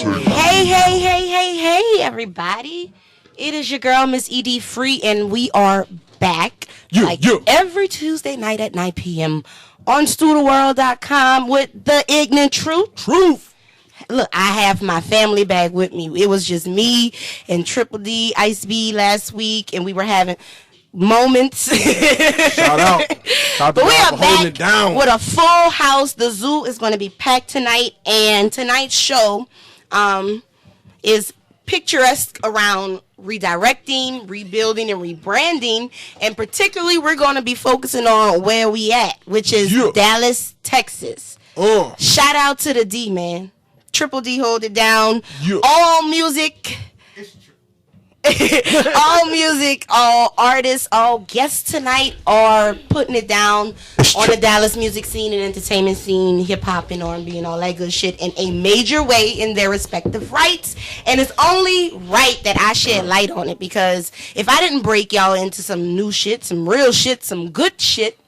Hey, everybody. It is your girl, Miss E.D. Free, and we are back every Tuesday night at 9 p.m. on StudioWorld.com with the Ignant Truth. Look, I have my family back with me. It was just me and Triple D, Ice B last week, and we were having moments. Shout out. But we are back with a full house. The zoo is going to be packed tonight, and tonight's show is picturesque around redirecting, rebuilding, and rebranding. And particularly, we're going to be focusing on where we at, which is Dallas, Texas. Shout out to the D, man. Triple D, hold it down. All music. All music, all artists, all guests tonight are putting it down on the Dallas music scene and entertainment scene, hip-hop and R&B and all that good shit in a major way in their respective rights. And it's only right that I shed light on it, because if I didn't break y'all into some new shit, some real shit, some good shit,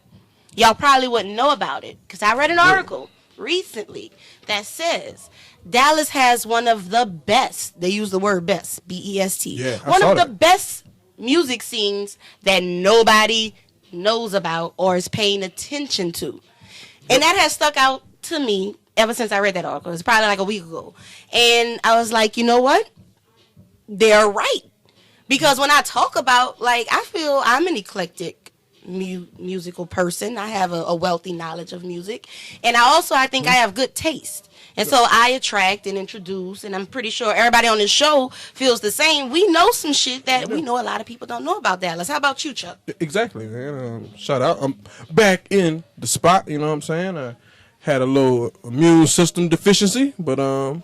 y'all probably wouldn't know about it. Because I read an article recently that says Dallas has one of the best, they use the word best, B-E-S-T, one of the best music scenes that nobody knows about or is paying attention to. And that has stuck out to me ever since I read that article. It's probably like a week ago. And I was like, you know what? They're right. Because when I talk about, like, I feel I'm an eclectic musical person. I have a wealthy knowledge of music. And I think I have good taste. And so I attract and introduce, and I'm pretty sure everybody on this show feels the same. We know some shit that we know a lot of people don't know about Dallas. How about you, Chuck? Exactly, man. Shout out. I'm back in the spot, you know what I'm saying? I had a little immune system deficiency, but I'm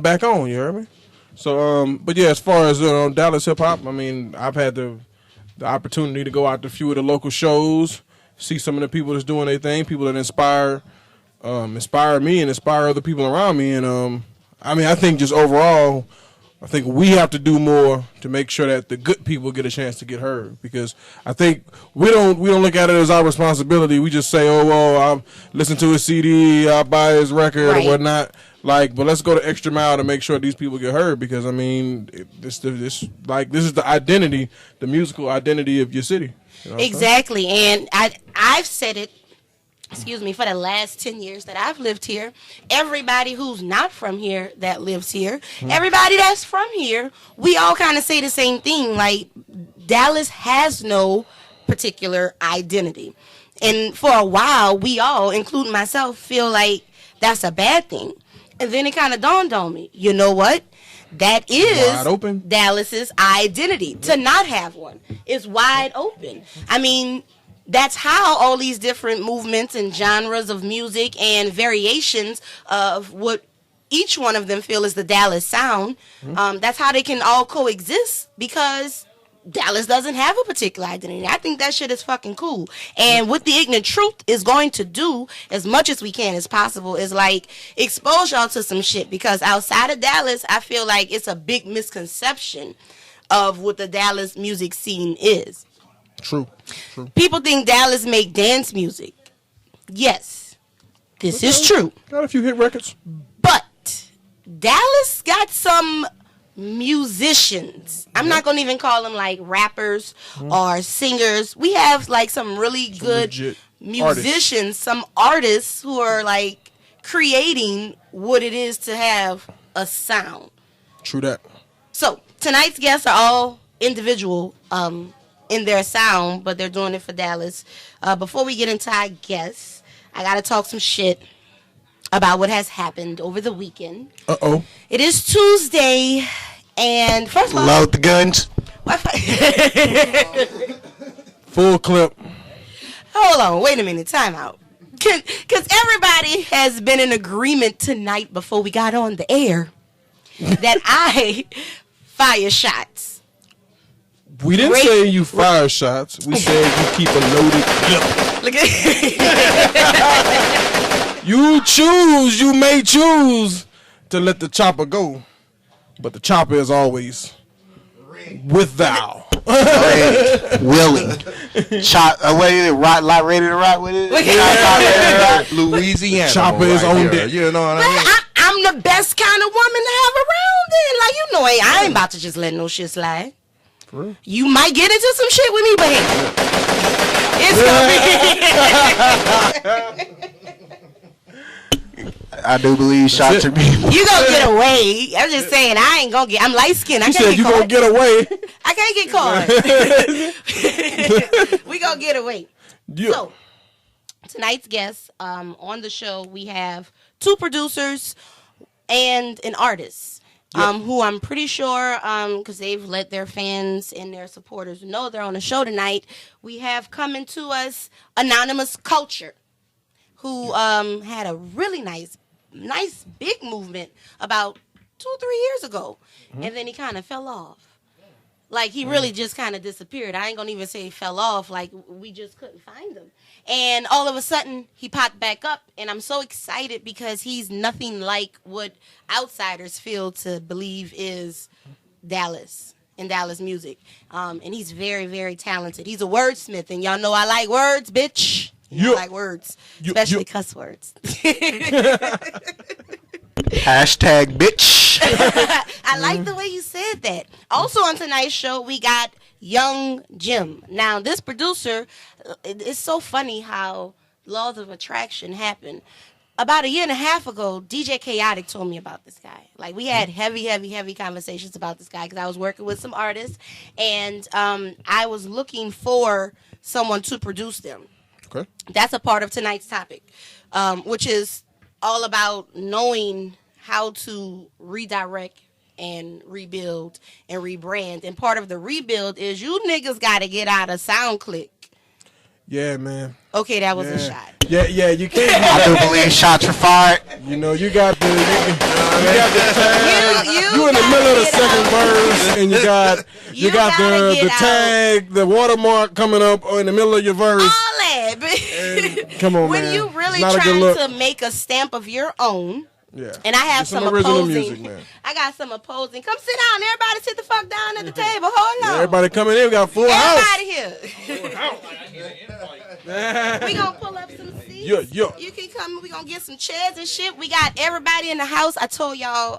back on, you heard me? So, but yeah, as far as Dallas hip-hop, I mean, I've had the opportunity to go out to a few of the local shows, see some of the people that's doing their thing, people that inspire me and inspire other people around me. And I mean, I think just overall, I think we have to do more to make sure that the good people get a chance to get heard, because I think we don't look at it as our responsibility. We just say, oh, well, I'll listen to his CD, I'll buy his record or whatnot. Like, but let's go the extra mile to make sure these people get heard, because I mean, this is the identity, the musical identity of your city. You know exactly, and I've said it. Excuse me, for the last 10 years that I've lived here, everybody who's not from here that lives here, everybody that's from here, we all kind of say the same thing. Like, Dallas has no particular identity. And for a while, we all, including myself, feel like that's a bad thing. And then it kind of dawned on me, you know what? That is Dallas's identity. To not have one is wide open. I mean, that's how all these different movements and genres of music and variations of what each one of them feel is the Dallas sound, that's how they can all coexist, because Dallas doesn't have a particular identity. I think that shit is fucking cool. And what the Ignant Truth is going to do, as much as we can as possible, is like expose y'all to some shit, because outside of Dallas, I feel like it's a big misconception of what the Dallas music scene is. True. People think Dallas make dance music. Yes, this is true. Got a few hit records. But Dallas got some musicians. I'm not going to even call them like rappers or singers. We have like some really good musicians, some artists who are like creating what it is to have a sound. True that. So tonight's guests are all individual in their sound, but they're doing it for Dallas. Before we get into our guests, I gotta talk some shit about what has happened over the weekend. It is Tuesday, and first of all, load the guns. Full clip. Hold on, wait a minute, time out. Because everybody has been in agreement tonight before we got on the air that I fire shots. We didn't say you fire shots. We said you keep a loaded clip. Look at you may choose to let the chopper go, but the chopper is always with thou. Willing. Ready to rock with it? Louisiana. Chopper is on deck. You know what I mean? I'm the best kind of woman to have I ain't about to just let no shit slide. You might get into some shit with me, but hey, it's gonna be. I do believe shots are being. You gonna get away. I'm just saying, I ain't gonna get. I'm light skinned. I can't get caught. You gonna get away. I can't get caught. We gonna get away. Yeah. So tonight's guest, on the show, we have 2 producers and an artist. Who I'm pretty sure, because they've let their fans and their supporters know they're on the show tonight. We have coming to us Anonymous Culture, who had a really nice big movement about 2-3 years ago, and then he kind of fell off. Like, he really just kind of disappeared. I ain't gonna even say he fell off. Like, we just couldn't find him. And all of a sudden, he popped back up, and I'm so excited because he's nothing like what outsiders feel to believe is Dallas and Dallas music. And he's very, very talented. He's a wordsmith, and y'all know I like words, bitch. I like words, especially cuss words. Hashtag bitch. I like the way you said that. Also on tonight's show, we got Young Jim. Now, this producer, it's so funny how laws of attraction happen. About 1.5 years ago, DJ Chaotic told me about this guy. Like, we had heavy conversations about this guy because I was working with some artists, and I was looking for someone to produce them. Okay. That's a part of tonight's topic, which is all about knowing how to redirect and rebuild and rebrand. And part of the rebuild is you niggas got to get out of SoundClick. Yeah, man. Okay, that was a shot. Yeah, you can't. I do believe shots were fired. You know, you got the tag. You in the middle of the second verse, and you got the tag, the watermark coming up in the middle of your verse. All that. Come on, when man. you really It's not a good trying look. to make a stamp of your own. Yeah. And I have some original opposing. music, man. I got some opposing. Come sit down. Everybody sit the fuck down at the table. Hold on. Everybody coming in. We got a full house. Everybody here. We gonna pull up some seats. Yeah. You can come. We gonna get some chairs and shit. We got everybody in the house. I told y'all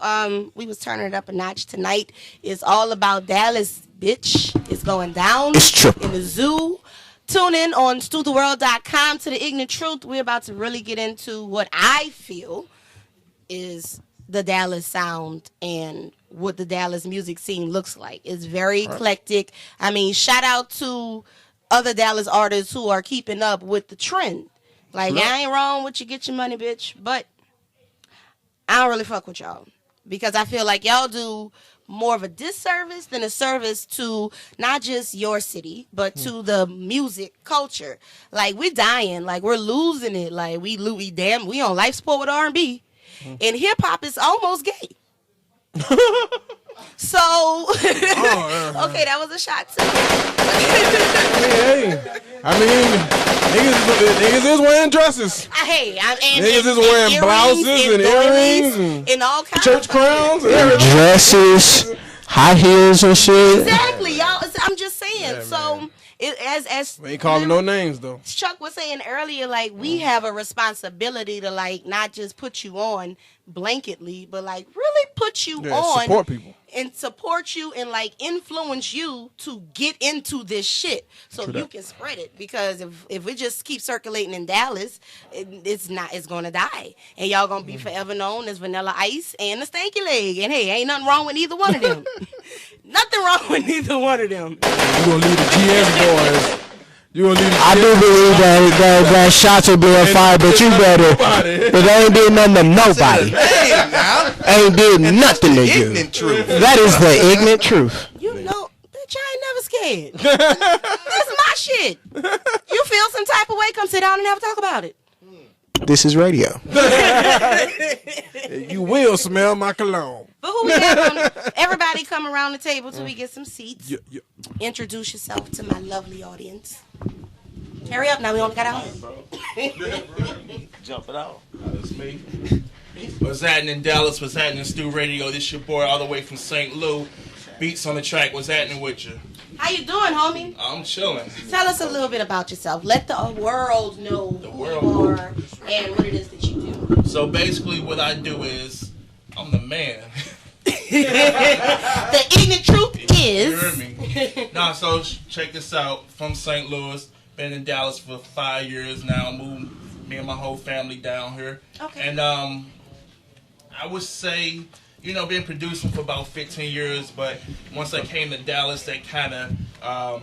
we was turning it up a notch tonight. It's all about Dallas, bitch. It's going down It's true. in the zoo. Tune in on StuTheWorld.com to the Ignant Truth. We're about to really get into what I feel is the Dallas sound and what the Dallas music scene looks like. It's very eclectic. I mean, shout out to other Dallas artists who are keeping up with the trend. Like, I ain't wrong with you, get your money, bitch. But I don't really fuck with y'all because I feel like y'all do more of a disservice than a service to not just your city, but to the music culture. Like, we're dying. Like, we're losing it. Like, we on life support with R&B. And hip-hop is almost gay. So, okay, that was a shot too. I mean, niggas is wearing dresses. Niggas is wearing blouses and earrings and all kinds church of crowns and everything. Dresses, high heels and shit. Exactly, y'all. I'm just saying. Yeah, so, as we ain't calling no names though. Chuck was saying earlier, like, we have a responsibility to, like, not just put you on blanketly, but, like, really put you on. Support people. And support you and, like, influence you to get into this shit so you can spread it. Because if we just keep circulating in Dallas, it's going to die. And y'all going to be forever known as Vanilla Ice and the Stanky Leg. And, hey, ain't nothing wrong with either one of them. Nothing wrong with neither one of them. You gonna leave the GS boys. I do believe that shots will be on fire, but you better. But they ain't did nothing to nobody. Ain't did nothing to you. That is the ignorant truth. You know, bitch, I ain't never scared. That's my shit. You feel some type of way, come sit down and have a talk about it. This is radio. You will smell my cologne. But who we have on? Everybody come around the table till we get some seats. Yeah. Introduce yourself to my lovely audience. Hurry up now, we only got out. Jump it out. That's me. What's happening in Dallas? What's happening in Stu Radio? This your boy all the way from St. Louis. Beatz On The Track. What's happening with you? How you doing, homie? I'm chilling. Tell us a little bit about yourself. Let the world know who you are and what it is that you do. So basically what I do is I'm the man. The ignorant truth is. You heard me. Nah, so check this out. From St. Louis, been in Dallas for 5 years now. Moved me and my whole family down here. Okay. And I would say, been producing for about 15 years, but once I came to Dallas, that kind of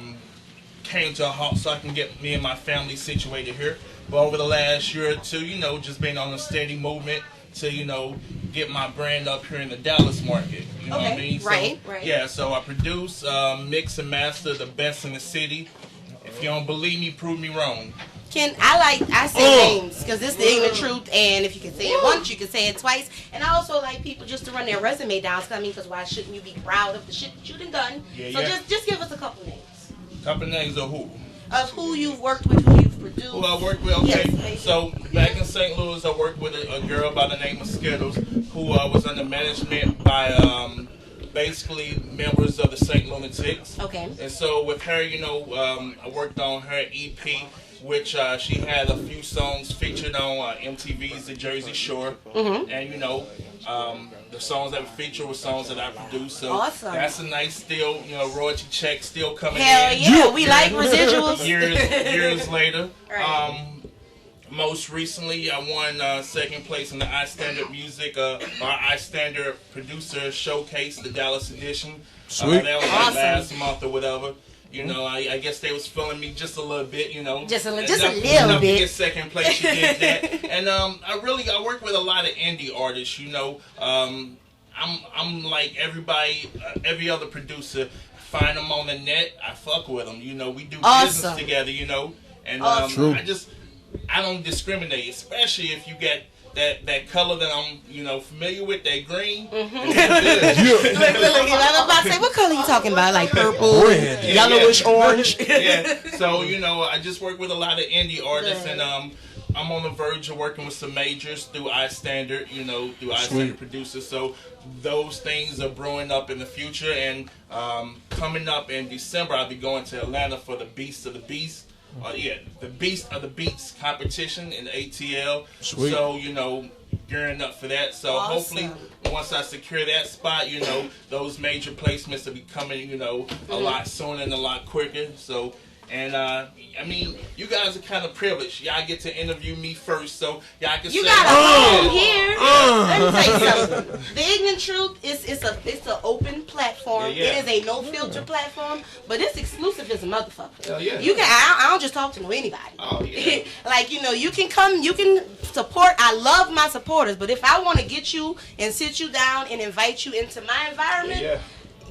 came to a halt so I can get me and my family situated here. But over the last year or two, just been on a steady movement to, get my brand up here in the Dallas market. You know what I mean? Right. Yeah, so I produce, mix and master the best in the city. If you don't believe me, prove me wrong. I say names because this is the ignorant truth, and if you can say it once, you can say it twice. And I also like people just to run their resume down. Because why shouldn't you be proud of the shit that you done? Just give us a couple names. Couple names of who? Of who you've worked with, who you've produced. Who I worked with, okay. Yes, so back in St. Louis, I worked with a girl by the name of Skittles, who was under management by basically members of the St. Lunatics. Okay. And so with her, I worked on her EP, which she had a few songs featured on MTV's The Jersey Shore. Mm-hmm. And, the songs that were featured were songs that I produced. So awesome. That's a nice still, royalty check still coming Hell in. yeah, we like residuals. Years later. Right. Most recently, I won second place in the iStandard Music, our iStandard Producer Showcase, the Dallas edition. Sweet. That was awesome. Last month or whatever. I guess they was feeling me just a little bit, Just a little enough bit. to get second place, you get that. And I work with a lot of indie artists, I'm like everybody, every other producer. Find them on the net, I fuck with them. We do business together, And I don't discriminate, especially if you get that color that I'm, familiar with, that green. Mm-hmm. Look, I'm about to say, what color you talking about? Like purple, red, yellowish, orange. Yeah. So, I just work with a lot of indie artists, and I'm on the verge of working with some majors through iStandard, through iStandard producers. So those things are brewing up in the future, and coming up in December, I'll be going to Atlanta for the Beast of the Beast. The Beast of the Beats competition in the ATL. Sweet. So, gearing up for that. So hopefully, once I secure that spot, those major placements will be coming, a lot sooner and a lot quicker. So, and you guys are kind of privileged. Y'all get to interview me first, so y'all can you say, got a home here. Let me tell you something. The Ignorant Truth is it's an open platform. Yeah. It is a no filter platform, but it's exclusive as a motherfucker. Hell yeah. You can. I don't just talk to anybody. Oh yeah. Like you can come. You can support. I love my supporters, but if I want to get you and sit you down and invite you into my environment. Yeah.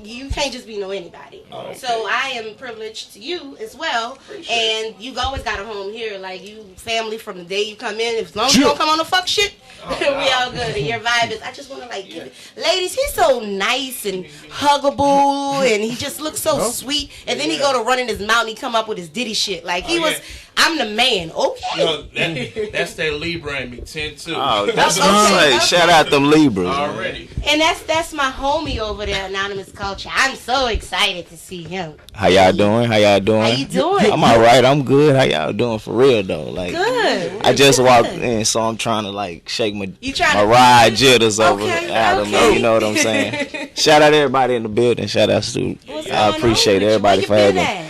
You can't just be anybody. Okay. So I am privileged to you as well. Appreciate and you've always got a home here. Like you family from the day you come in. As long as you don't come on the fuck shit, we all good. And your vibe is, I just want to give it. Ladies, he's so nice and huggable and he just looks so sweet. And then he go to running his mouth and he come up with his ditty shit. Like he was, I'm the man. Okay. That's that Libra in me, 10-2. Oh, that's what I'm saying. Shout out them Libras. Already. And that's my homie over there, Anonymous Culture. I'm so excited to see him. How y'all doing? How you doing? I'm alright. I'm good. How y'all doing for real though? Like, good. I just walked in, so I'm trying to shake my to ride jitters over Adam. Okay. You know what I'm saying? Shout out everybody in the building. Shout out Stu. I appreciate everybody for having me.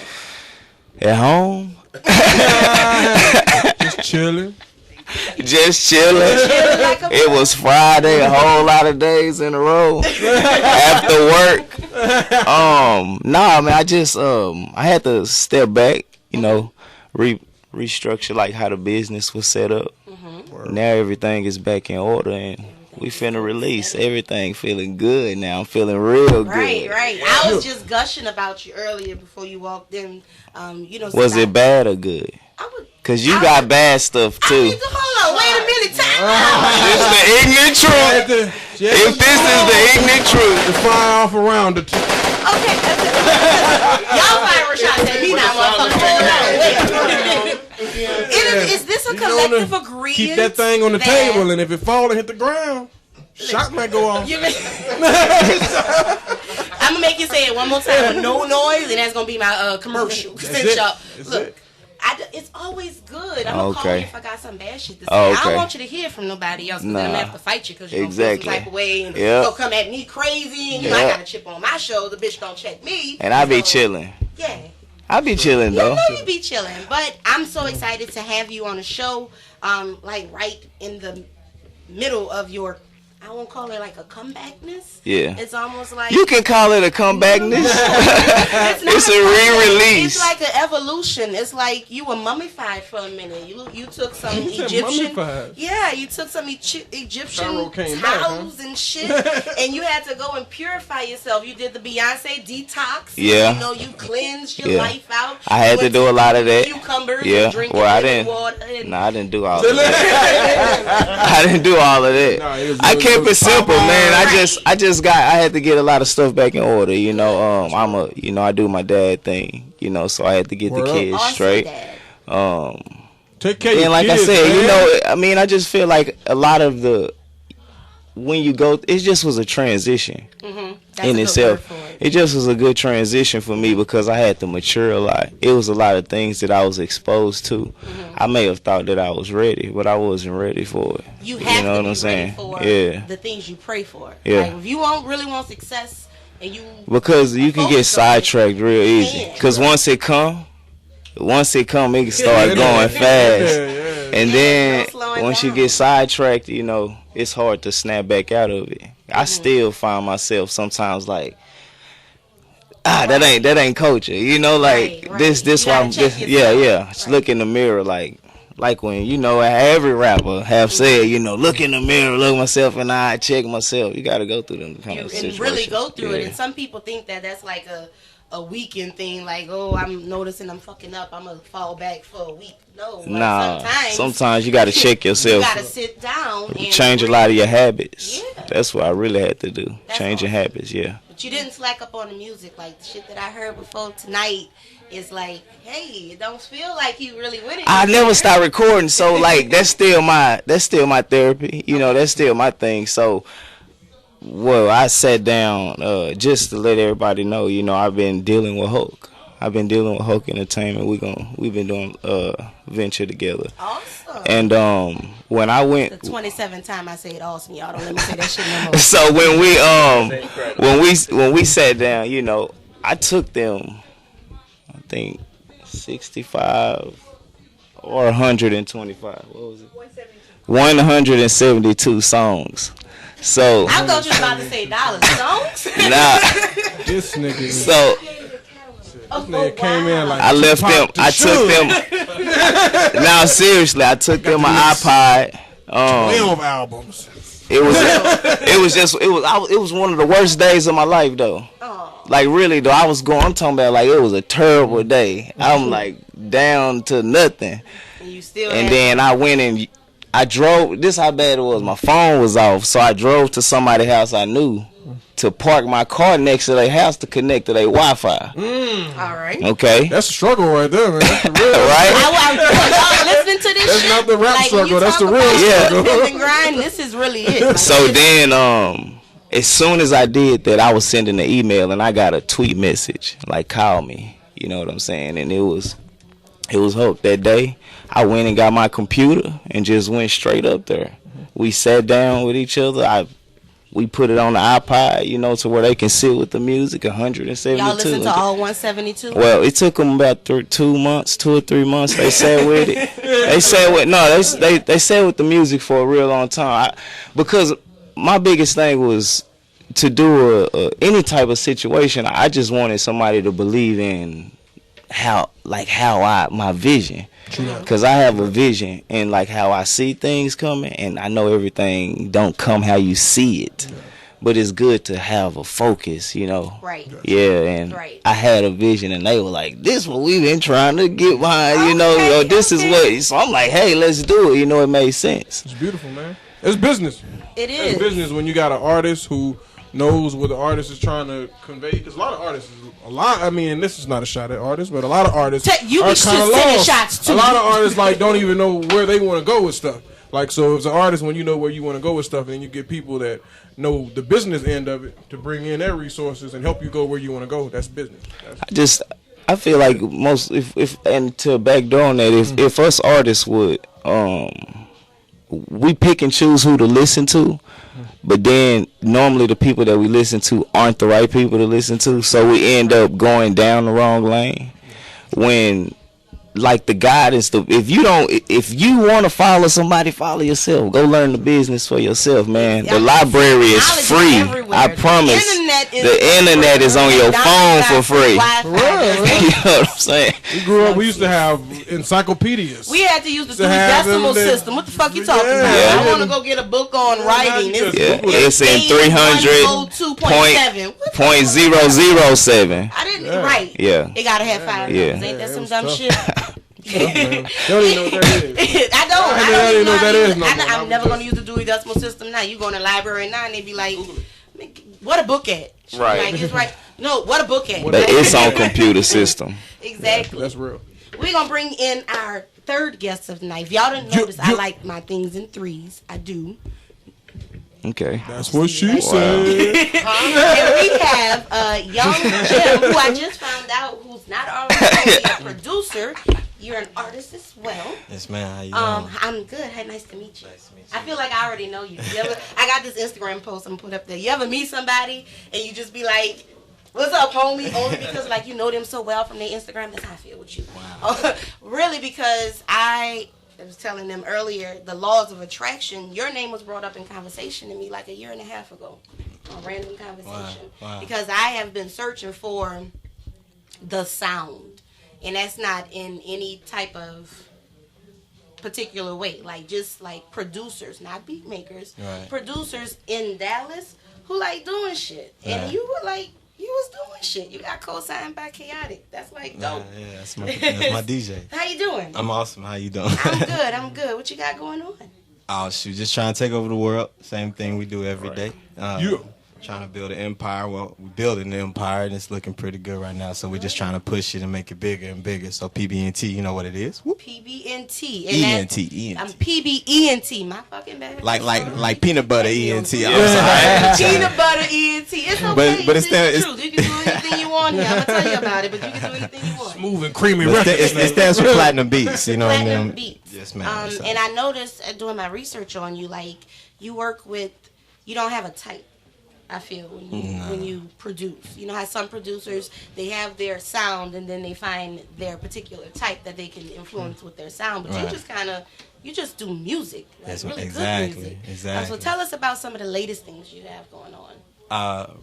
At home. Just chilling. Just chilling. It was Friday, a whole lot of days in a row after work. Nah, man, I just I had to step back, restructure how the business was set up. Mm-hmm. Now everything is back in order and we finna release everything. Feeling good now. I'm feeling real good. Right. I was just gushing about you earlier before you walked in. Was it bad or good? Cause you got bad stuff too. Hold on, wait a minute. Time This is the ignorant truth. If this is the ignorant truth, the fire off around the two. Okay. Y'all fire shots at me now, motherfucker. Is this a collective agreement? Keep that thing on the table, and if it fall and hit the ground, shot might go off. I'm gonna make you say it one more time with no noise, and that's gonna be my commercial. Look. It's always good. I'm gonna call you if I got some bad shit to say. I don't want you to hear from nobody else, because then I'm gonna have to fight you because you're gonna feel some type of way and go come at me crazy, and you know I got a chip on my shoulder. Bitch, don't check me. And I be chilling. Yeah. I be chilling though. You know you be chilling, but I'm so excited to have you on the show. Like right in the middle of your, I won't call it like a comebackness. Yeah. It's almost like... You can call it a comebackness. It's a re-release. It's like an evolution. It's like you were mummified for a minute. You took some Egyptian... Yeah, you took some Egyptian towels and shit, and you had to go and purify yourself. You did the Beyonce detox. Yeah. You know, you cleansed your life out. I had to do a lot of that. Cucumbers and drinking I didn't. water. No, I didn't do all of that. I didn't do all of that. I kept it simple, man. I had to get a lot of stuff back in order, you know. I do my dad thing, you know, so I had to get the kids straight. Take care of your like kids, I said, man. you know, I mean, I just feel like a lot of when you go, it just was a transition in itself. It just was a good transition for me because I had to mature a lot. It was a lot of things that I was exposed to. I may have thought that I was ready, but I wasn't ready for it. You have know to what be I'm saying? ready for the things you pray for. Yeah. Like if you really want success, and you because you can get sidetracked real easy. Because once it come, it can start going fast. And then once you get sidetracked, you know, it's hard to snap back out of it. I still find myself sometimes like, that ain't culture, you know, like this why I'm just just look in the mirror like when, you know, every rapper have said, you know, look in the mirror, look myself in the eye, check myself. You got to go through them kind of situations. And really go through it. And some people think that that's like a weekend thing, like, oh, I'm noticing I'm fucking up, I'm gonna fall back for a week. No, sometimes you gotta check yourself. You gotta sit down and change a lot of your habits. That's what I really had to do. Changing habits. But you didn't slack up on the music. Like the shit that I heard before tonight is like, hey, it don't feel like you really with it. I never stopped recording, so like that's still my therapy, you know, that's still my thing. So I sat down just to let everybody know, you know, I've been dealing with Hulk. I've been dealing with Hulk Entertainment. We've been doing venture together. Awesome. And when I went, the 27th time I say it awesome, y'all don't let me say that shit no more. So when we sat down, you know, I took them, I think 65 or 125. What was it? 172 songs. So I thought you was about to say dollars. Songs? Nah. This nigga. So came in like I left them. I took them. Now seriously, I took them my iPod. 12 albums. It was one of the worst days of my life though. Like really though, I'm talking about like it was a terrible day. I'm like down to nothing. And then I went and I drove. This how bad it was. My phone was off, so I drove to somebody's house I knew to park my car next to their house to connect to their Wi-Fi. All right. Okay. That's a struggle right there, man. That's the real. Right. Y'all listening to this That's shit? not the rap struggle. That's the real struggle. And grind. This is really it. Like, so then, as soon as I did that, I was sending an email and I got a tweet message like, "Call me." You know what I'm saying? And it was Hope that day. I went and got my computer and just went straight up there. We sat down with each other. We put it on the iPod, you know, to where they can sit with the music. 172. Y'all listen to all 172? Well, it took them about 2 or 3 months. They sat with it. They sat with the music for a real long time. Because my biggest thing was to do any type of situation. I just wanted somebody to believe in my vision. Because I have a vision and like how I see things coming, and I know everything don't come how you see it, but it's good to have a focus, you know. Right. Yeah, and I had a vision and they were like, this is what we've been trying to get behind, you know, or this is what, so I'm like, hey, let's do it, you know. It made sense. It's beautiful, man. It's business. It is. It's business when you got an artist who knows what the artist is trying to convey. Because a lot of artists, I mean, this is not a shot at artists, but a lot of artists you are kind of lost. Shots too. A lot of artists like don't even know where they want to go with stuff. Like, so as an artist, when you know where you want to go with stuff, and you get people that know the business end of it to bring in their resources and help you go where you want to go, that's business. I feel like most if and to backdoor on that, if us artists would we pick and choose who to listen to, but then normally the people that we listen to aren't the right people to listen to, so we end up going down the wrong lane. When like the guidance, if you want to follow somebody, follow yourself. Go learn the business for yourself, man. The library is free. I promise. The internet is on your phone for free. You know what I'm saying? We grew up. We used to have encyclopedias. We had to use the Dewey Decimal System. What the fuck you talking about? I want to go get a book on writing. It's in 300.007. I didn't write. Yeah. It gotta have 5 numbers. Ain't that some dumb shit? They don't even know what that is. I don't even know what that is. I'm never just... gonna use the Dewey Decimal System now. You go in the library now and they be like, "What a book at?" Right. Like, it's right. No, what a book at? It's on computer system. Exactly. That's real. We're gonna bring in our third guest of the night. If y'all didn't notice, I like my things in threes. I do. Okay. That's what she said. And we have young Jim, who I just found out who's not already a producer. You're an artist as well. Yes, man. How you doing? I'm good. Hey, nice to meet you. I feel like I already know you. I got this Instagram post I'm gonna put up there. You ever meet somebody and you just be like, "What's up, homie?" Only because like you know them so well from their Instagram. That's how I feel with you. Wow. Really, because I was telling them earlier, the laws of attraction. Your name was brought up in conversation to me like a year and a half ago, a random conversation. Wow. Because I have been searching for the sound, and that's not in any type of particular way. Like just like producers, not beat makers, producers in Dallas who like doing shit, and you were like. You was doing shit. You got co-signed by Chaotic. That's like dope. Yeah, that's my DJ. How you doing? I'm awesome. How you doing? I'm good. What you got going on? Oh shoot, just trying to take over the world. Same thing we do every day. Trying to build an empire. Well, we're building an empire, and it's looking pretty good right now. So we're just trying to push it and make it bigger and bigger. So PB&T, you know what it is? Whoop. PB&T. E-N-T. I'm PB-E-N-T. My fucking bad. Like peanut butter E-N-T. Peanut butter E-N-T. It's okay. But it's the truth. You can do anything you want here. I'm going to tell you about it, but you can do anything you want. Smooth and creamy. It stands for Platinum Beats. You know what I mean? Platinum Beats. Yes, ma'am. And I noticed doing my research on you, like, you work with, you don't have a type. I feel when you produce, you know how some producers, they have their sound and then they find their particular type that they can influence with their sound, but you just you just do music, like really good music. Exactly. So tell us about some of the latest things you have going on.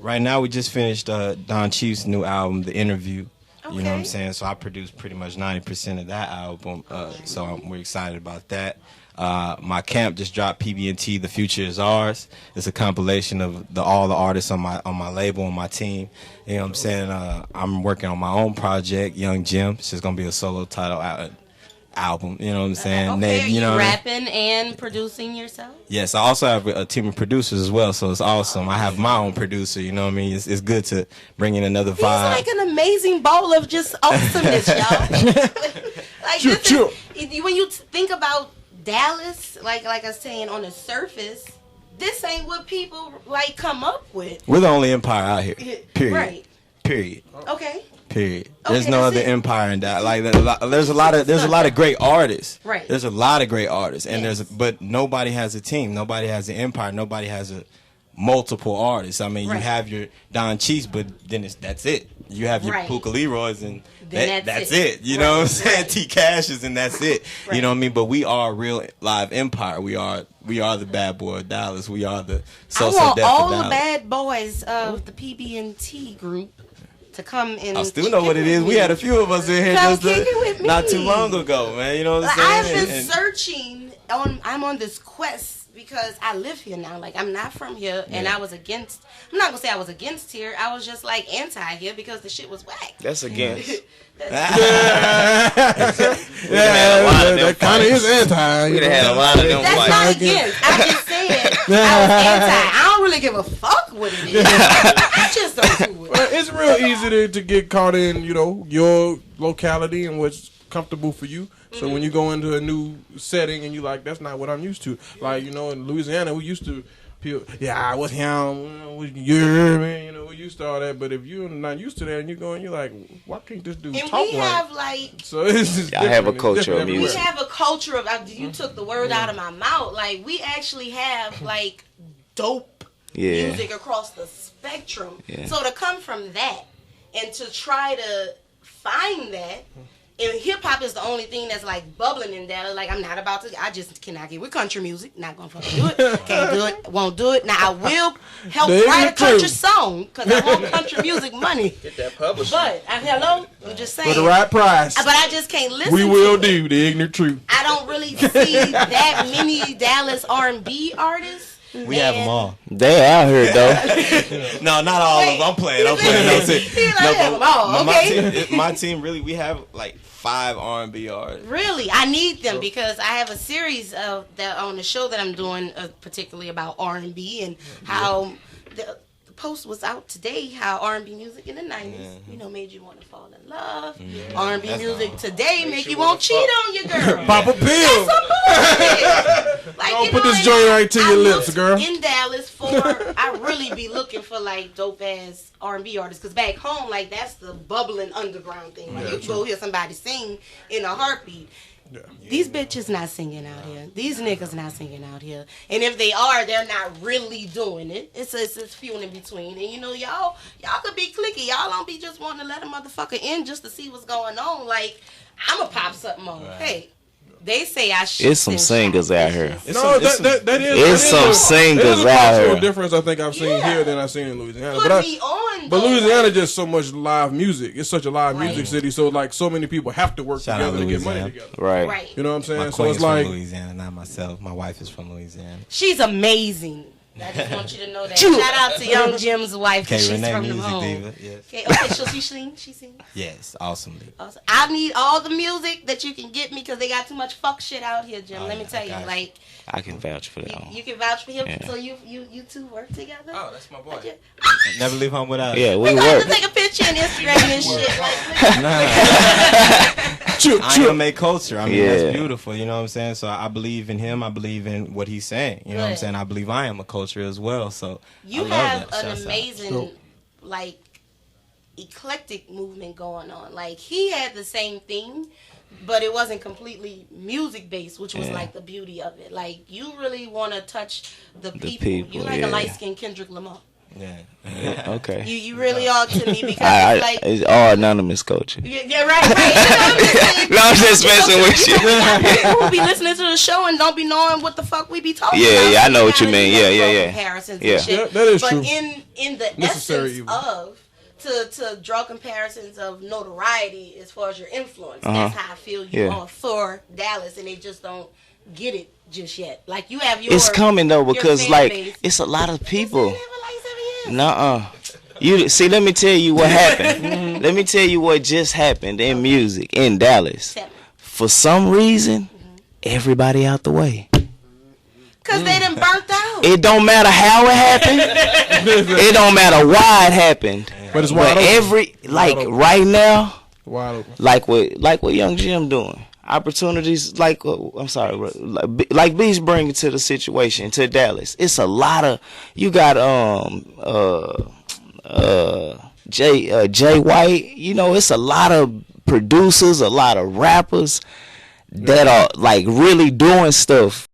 Right now we just finished Don Chief's new album, The Interview. Okay. You know what I'm saying? So I produced pretty much 90% of that album. So we're excited about that. My camp just dropped PB&T, The Future Is Ours. It's a compilation of all the artists on my label, on my team. You know what I'm saying? I'm working on my own project, Young Jim. It's just gonna be a solo title album. You know what I'm saying? Okay, are you know rapping and producing yourself? Yes, I also have a team of producers as well, so it's awesome. I have my own producer. You know what I mean? It's good to bring in another vibe. He's like an amazing bowl of just awesomeness, y'all. Like chill. When you think about Dallas, like I was saying, on the surface, this ain't what people like come up with. We're the only empire out here. Period. Right. Period. Okay. Period. There's no other empire in that. Like there's a lot of great artists. Right. There's a lot of great artists, and but nobody has a team. Nobody has an empire. Nobody has a multiple artists. I mean, you have your Don Cheeks, but then that's it. You have your Puka Leroy's, and that's it. You know what I'm saying? T Cashes, and that's it. You know what I mean? But we are a real live empire. We are the bad boy of Dallas. We are the I want all the bad boys of the PB&T group to come in. I still know what it is. We had a few of us in here not too long ago, man. You know what I'm saying? I've been searching. I'm on this quest because I live here now. Like, I'm not from here, and I was against. I'm not gonna say I was against here. I was just like anti here because the shit was whack. That's against. That kind of is anti. We had a lot of them. That's not against. I just said I was anti. I don't really give a fuck what it is. I just don't do it. Well, it's real easy to get caught in, your locality and what's comfortable for you. So when you go into a new setting and you like, that's not what I'm used to. Like, in Louisiana, we used to people, I was him. You hear me? You know, we used to all that. But if you're not used to that, and you're like, why can't this dude and talk we have like. So it's just I have a culture of music. We have a culture of. You took the word out of my mouth. Like we actually have like dope music across the spectrum. Yeah. So to come from that and to try to find that. And hip hop is the only thing that's like bubbling in Dallas. Like I'm not about to. I just cannot get with country music. Not gonna fucking do it. Can't do it. Won't do it. Now I will help write a country song because I want country music money. Get that published. But hello, I'm just saying for the right price. But I just can't listen. We will do the ignorant truth. I don't really see that many Dallas R&B artists. We have them all. They out here though. No, not all of them. I'm playing. No, my team really. We have like 5 R&B artists. Really, I need them because I have a series of that on the show that I'm doing, particularly about R&B and how the post was out today. How R&B music in the '90s, made you want to fall in love. R&B music today make you want to cheat on your girl. Pop a pill. Like, don't put this joint right to your lips, girl. In Dallas, I really be looking for like dope ass R&B artists because back home, like that's the bubbling underground thing. Like you can go hear somebody sing in a heartbeat. Yeah. These bitches not singing out here. These niggas not singing out here. And if they are, they're not really doing it. It's few in between. And y'all could be cliquey. Y'all don't be just wanting to let a motherfucker in just to see what's going on. Like I'ma pop something on. Right. Hey. They say I should. It's some singers out here. That is. It's some singers out here. Difference I think I've seen here than I've seen in Louisiana. But Louisiana just so much live music. It's such a live music city. So like so many people have to work together to get money together. Right. You know what I'm saying? My so it's like from Louisiana, not myself. My wife is from Louisiana. She's amazing. I just want you to know that. Shout out to Young Jim's wife. She's Renee, from the music home. diva. Yes. Okay, so she sings? Yes, awesomely. Awesome. I need all the music that you can get me because they got too much fuck shit out here, Jim. Let me tell you. Like, I can vouch for that. You can vouch for him. Yeah. So you two work together? Oh, that's my boy. Never leave home without. Yeah, we work. work. To take a picture and Instagram this shit. I am a culture. I mean, that's beautiful. You know what I'm saying? So I believe in him. I believe in what he's saying. You know what I'm saying? I believe I am a culture as well. So you have an amazing, like, eclectic movement going on. Like he had the same thing, but it wasn't completely music based, which was like the beauty of it. Like you really want to touch the people. You like a light skinned Kendrick Lamar. Yeah. Okay. You really are to me because it's all anonymous culture. Yeah, right. You know I'm just messing with you. People who be listening to the show and don't be knowing what the fuck we be talking about. Yeah, I know what you mean. Yeah. Comparisons and shit. That is but true. in the essence of to draw comparisons of notoriety as far as your influence. That's how I feel you are for Dallas, and they just don't get it just yet. Like you have your. It's coming though because like base. it's a lot of people. Nuh-uh. You see, let me tell you what happened. Let me tell you what just happened in music in Dallas. For some reason, everybody out the way. Cause they done burnt out. It don't matter how it happened. It don't matter why it happened. But it's wide open. Right now, wide open. like what Young Jim doing. Opportunities like Beatz bring to the situation to Dallas. It's a lot of you got Jay White. You know, it's a lot of producers, a lot of rappers that are like really doing stuff